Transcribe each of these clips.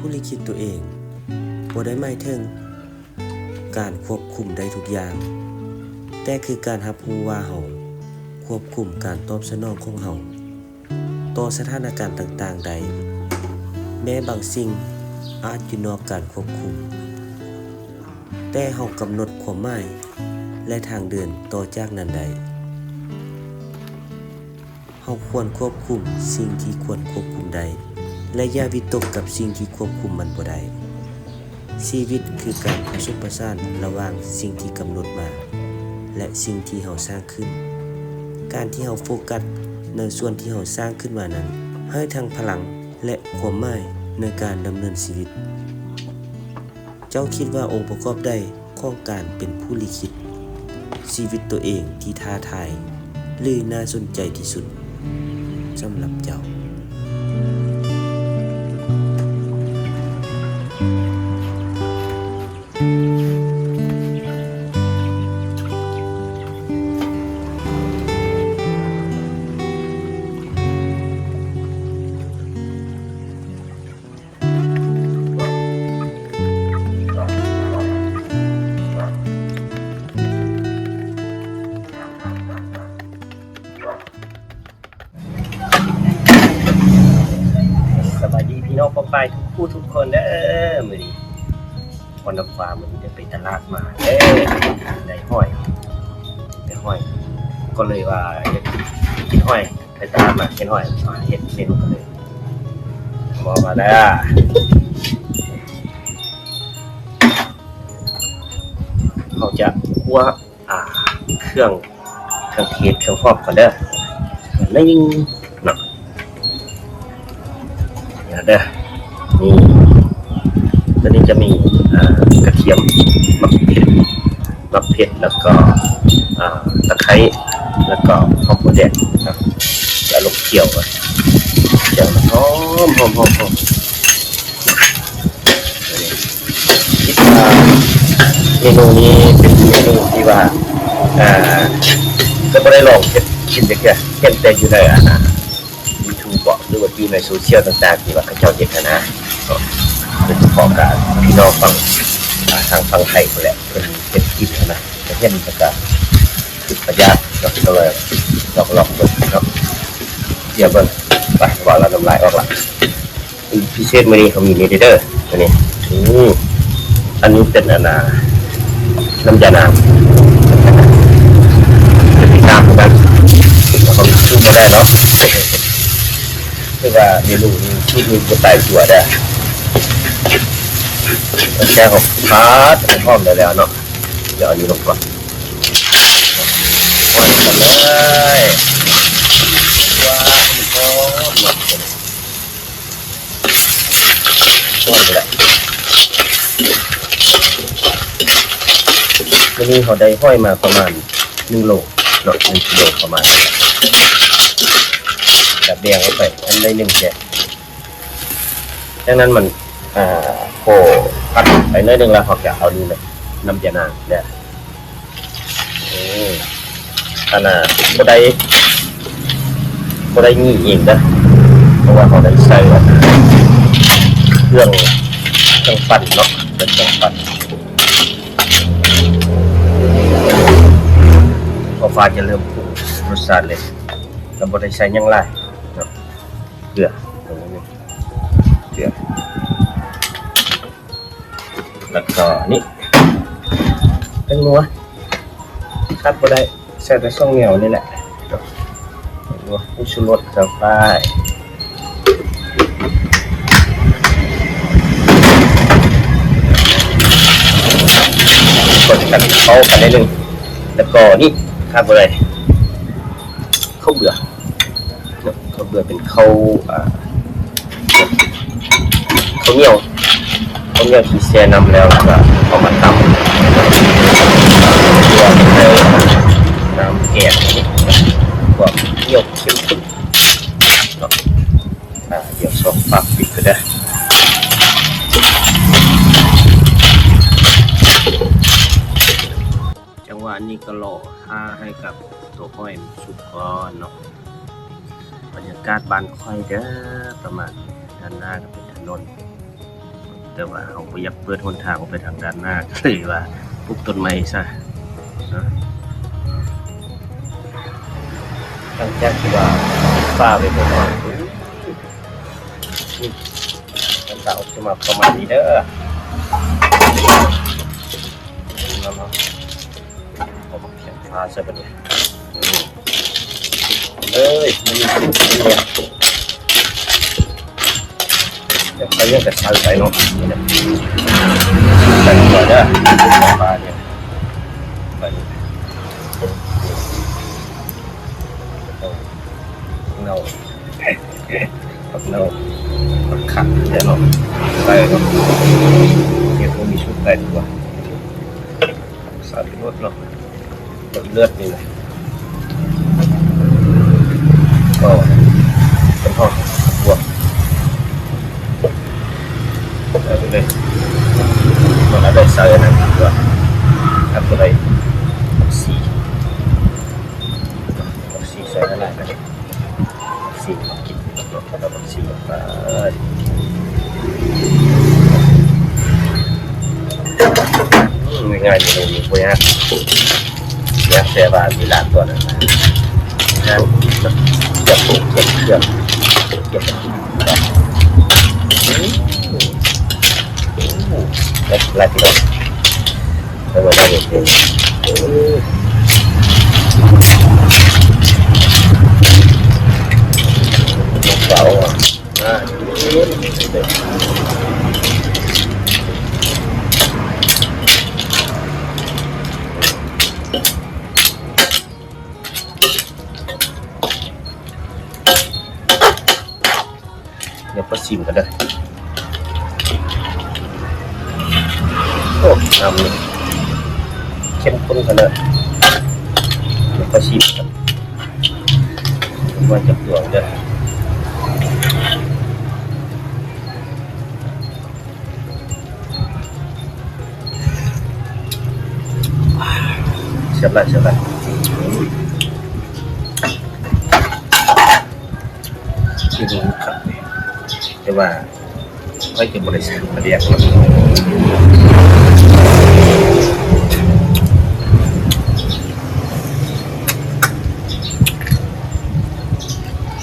ผู้ลิขิตตัวเองบ่ได้หมายถึงการควบคุมได้ทุกอย่างแต่คือการรับรู้ว่าเฮาควบคุมการตอบสนองของเฮาต่อสถานการณ์ต่างๆใดแม้บางสิ่งอาจอยู่นอกการควบคุมแต่เฮากำหนดความหมายและทางเดินต่อจากนั้นได้เฮาควรควบคุมสิ่งที่ควรควบคุมได้และอย่าวิตกกับสิ่งที่ควบคุมมันบ่ได้ชีวิตคือการผสมผสานระหว่างสิ่งที่กำหนดมาและสิ่งที่เฮาสร้างขึ้นการที่เฮาโฟกัสในส่วนที่เฮาสร้างขึ้นมานั้นให้ทั้งพลังและความหมายในการดำเนินชีวิตเจ้าคิดว่าองค์ประกอบใดของการเป็นผู้ลิขิตชีวิตตัวเองที่ท้าทายหรือน่าสนใจที่สุดสำหรับเจ้าพี่น้องป้ายทุกคนเด้อมื้อนี้วันน้ำฟ้ามื้อนี้ได้ไปตลาดมาเด้อได้ห้อยก็เลยว่าอยากกินห้อยไปตลาดมากินห้อยมาเฮ็ดเมนูกันเลยบอกมาแล้วเขาจะคั่วเครื่องเทศเครื่องพอกก่อนเด้อนิ่งเนาะเด้อนี่ตัวนี้จะมีกระเทียมมะเผ็ดแล้วก็ตะไคร้แล้วก็หอมหัวแดงครับจะลงเคี่ยวกันเคี่ยวหอมเมนูนี้เป็นเมนูที่ว่าก็ไม่ได้ลองชิมเด็กเห็นแต่อยู่ในบอกหรือว่าอยู่ในโซเชียลต่างๆที่ว่าเขาเจ้าเด็กนะเป็นขอการพี่น้องฟังทางฟังไทยคนแหละเป็นคลิปนะจะเห็นประกาศคลิปประหยัดก็เลยลองเบิ่งครับเดี๋ยวเบิ่งไปว่าเราทำลายออกละพิเศษมื้อนี้เขามีนี่เด้ออันนี้อันนี้เป็นน้ำยาน้ำเป็นน้ำเหมือนกันเขาดูไม่ได้เนาะคือว่าเมนูนี้ที่มีกระต่ายตัวได้แช่ของพาร์ทพร้อมแล้วเนาะเดี๋ยวอันนี้ลงก่อนวางกันเลยว้าวพร้อมหมดเลยวันนี้เขาได้ห้อยมาประมาณ1 โลเนาะ1 กิโลประมาณแบบแดงเข้าไปอันได้1 แฉกดังนั้นมันโผล่พัดไปน้อยนึงแล้วเขาจะเอานี่เลยน้ำยานางเนี่ยอันน่ะบ่ได้งี้เองนะเพราะว่าเขาได้ใส่เครื่องปั่นเนาะเป็นเครื่องปั่นพอฟ้าจะเริ่มปรุงรสชาติเลยแล้วบ่ได้ใส่หยังหลายเนาะเกลือแล้วก็นี่เป็นนัวครับบ่ได้ใส่แต่ช่องเหนียวนี่แหละนัวผู้ชูรสเข้าไปกดกันเข้ากันได้นึงแล้วก็นี่ครับบ่ได้ข้าวเบื่อเป็นข้าวเหนียวที่แช่น้ำแล้วก็เอามาตำตัวในน้ำแกงนี่พวกเหนียวเข้มข้นเดี๋ยวส่งปากปิดก็ได้จังหวะนี้ก็รอให้กับตัวห้อยสุกก่อนเนาะบรรยากาศบ้านค่อยเด้อประมาณด้านหน้าก็เป็นถนน แต่ว่าเขาบ่อยากเปิดหนทางออกไปทางด้านหน้าก็เลยว่าปลูกต้นไม้ซะนะหลังจากที่ว่าฟ้าไปหมดแล้วนี่มันจะออกมาประมาณนี้เด้อเนาะเอามาเขียนฟ้าซะบัดนี้เลยมันมีสิ่งที่เนี่ยเดี๋ยวไปเรื่องกระชับไปเนาะนี่นะไปก่อนเด้อฟ้าเนี่ยไปเนาผักเนาผักขัดเดี๋ยวเนาะไปเนาะเดี๋ยวมีชุดได้ดีกว่าสาธิตเนาะเลือดนี่นะก็เป็นห้องบวกได้ไปเลยมันอะไรใส่นะก็ทำอะไรสีใส่อะไรนะสีกินแล้วก็สีไปง่ายๆเลยมีพวกนี้อยากแชร์บ้านมีร้านตัวนั้นงานเก็บเครื่องเก็บเล็กลายที่เราไปวันนี้เองเก่าเดี๋ยวก็ชิมกันเลยโอ้น้ำนี่เข้มข้นกันเลยเดี๋ยวก็ชิมกันว่าจะเปลือกเด้อเสียบไรที่ดูครับแต่ว่าไม่จะบริสุทธิ์มาเรียก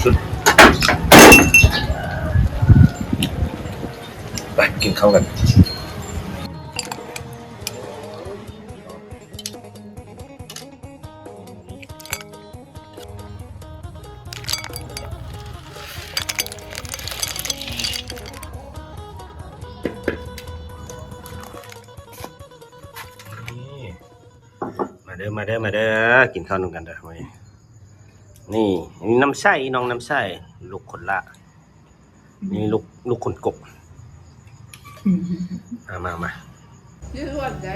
สุดไปกินข้าวกันมาเด้อกินข้าวนำกันเด้อมานี่น้ำไส้น้องน้ำไส้ลูกขนละนี่ลูกขนกบมายืดหวดใจ